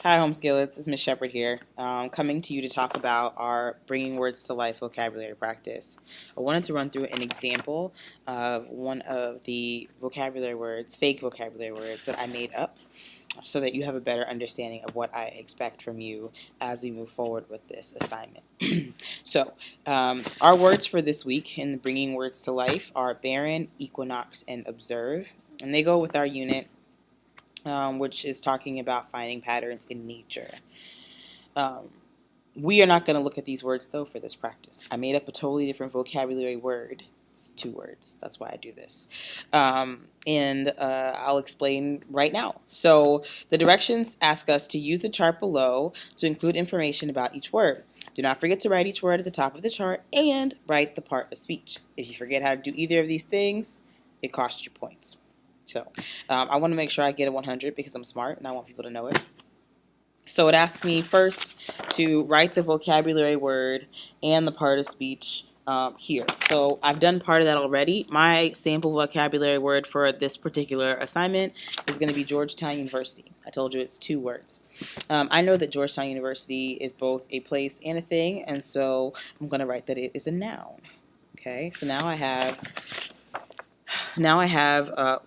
Hi, Home Skillets. It's Ms. Shepard here, coming to you to talk about our Bringing Words to Life vocabulary practice. I wanted to run through an example of one of the vocabulary words, fake vocabulary words that I made up, so that you have a better understanding of what I expect from you as we move forward with this assignment. So, our words for this week in the Bringing Words to Life are barren, equinox, and observe, and they go with our unit, which is talking about finding patterns in nature. We are not going to look at these words, though, for this practice. I made up a totally different vocabulary word. It's 2 words. That's why I do this. And I'll explain right now. So the directions ask us to use the chart below to include information about each word. Do not forget to write each word at the top of the chart and write the part of speech. If you forget how to do either of these things, it costs you points. So I want to make sure I get a 100 because I'm smart and I want people to know it. So it asks me first to write the vocabulary word and the part of speech here. So I've done part of that already. My sample vocabulary word for this particular assignment is going to be Georgetown University. I told you it's 2 words. I know that Georgetown University is both a place and a thing, and so I'm going to write that it is a noun. Okay, so now I have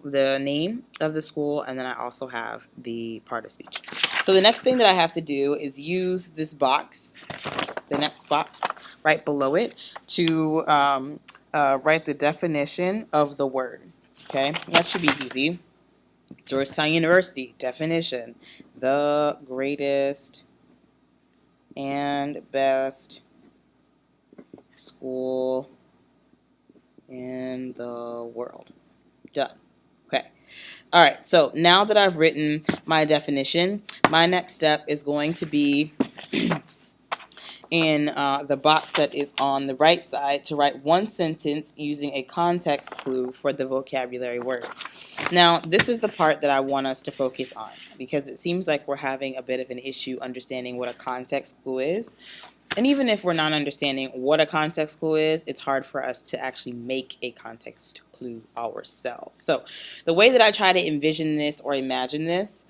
the name of the school, and then I also have the part of speech. So the next thing that I have to do is use this box, the next box right below it, to write the definition of the word. Okay, that should be easy. Georgetown University, definition: the greatest and best school in the world. Done. Okay. All right. So now that I've written my definition, my next step is going to be in the box that is on the right side to write 1 sentence using a context clue for the vocabulary word. Now, this is the part that I want us to focus on because it seems like we're having a bit of an issue understanding what a context clue is. And even if we're not understanding what a context clue is, it's hard for us to actually make a context clue ourselves. So the way that I try to envision this or imagine this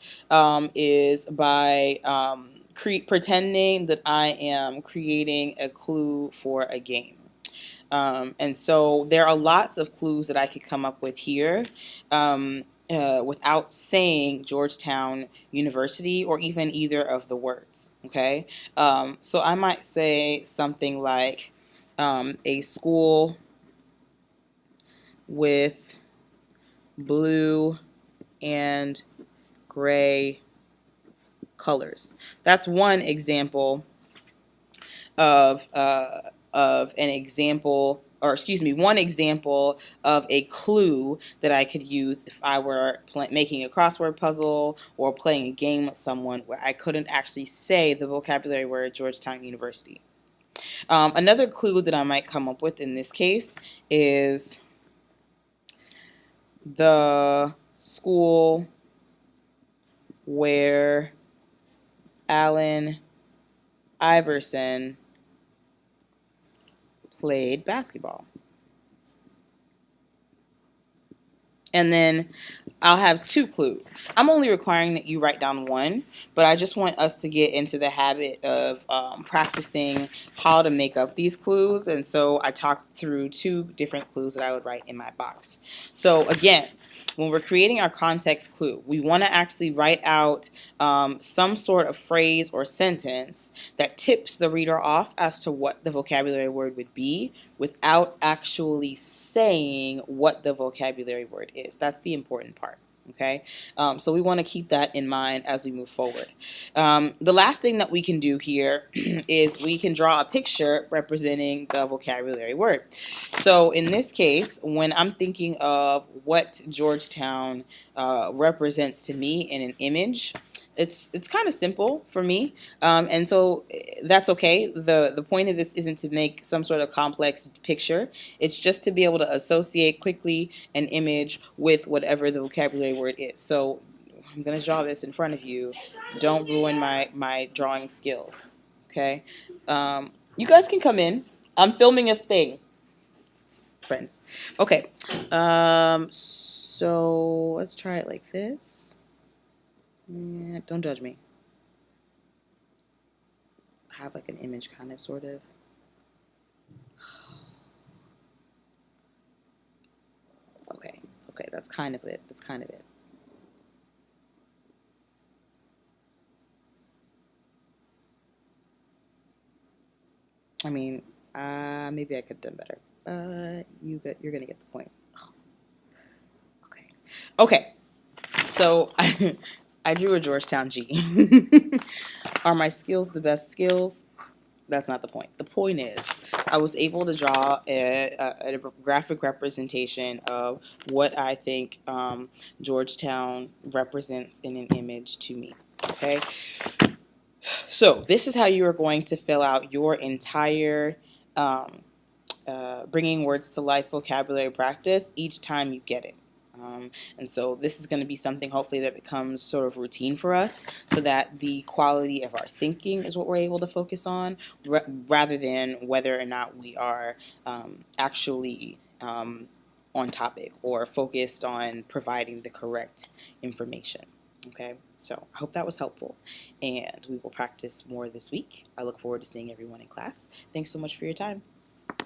is by pretending that I am creating a clue for a game. And so there are lots of clues that I could come up with here without saying Georgetown University or even either of the words. Okay, so I might say something like a school with blue and gray colors. That's one example of one example of a clue that I could use if I were making a crossword puzzle or playing a game with someone where I couldn't actually say the vocabulary word Georgetown University. Another clue that I might come up with in this case is the school where Allen Iverson played basketball. And then I'll have 2 clues. I'm only requiring that you write down 1, but I just want us to get into the habit of practicing how to make up these clues. And so I talked through 2 different clues that I would write in my box. So again, when we're creating our context clue, we want to actually write out some sort of phrase or sentence that tips the reader off as to what the vocabulary word would be without actually saying what the vocabulary word is. That's the important part. Okay, so we want to keep that in mind as we move forward. The last thing that we can do here is we can draw a picture representing the vocabulary word. So in this case, when I'm thinking of what Georgetown represents to me in an image, it's kind of simple for me, and so that's okay. The point of this isn't to make some sort of complex picture. It's just to be able to associate quickly an image with whatever the vocabulary word is. So I'm going to draw this in front of you. Don't ruin my drawing skills. Okay? You guys can come in. I'm filming a thing, friends. Okay. So let's try it like this. Don't judge me. have like an image kind of, sort of. Okay, okay, that's kind of it. That's kind of it. I mean, maybe I could have done better, but you're gonna get the point. Okay, okay. So I drew a Georgetown G. Are my skills the best skills? That's not the point. The point is, I was able to draw a graphic representation of what I think Georgetown represents in an image to me. Okay, so this is how you are going to fill out your entire bringing words to life vocabulary practice each time you get it. And so this is going to be something hopefully that becomes sort of routine for us, so that the quality of our thinking is what we're able to focus on, rather than whether or not we are actually on topic or focused on providing the correct information. Okay, so I hope that was helpful, and we will practice more this week. I look forward to seeing everyone in class. Thanks so much for your time.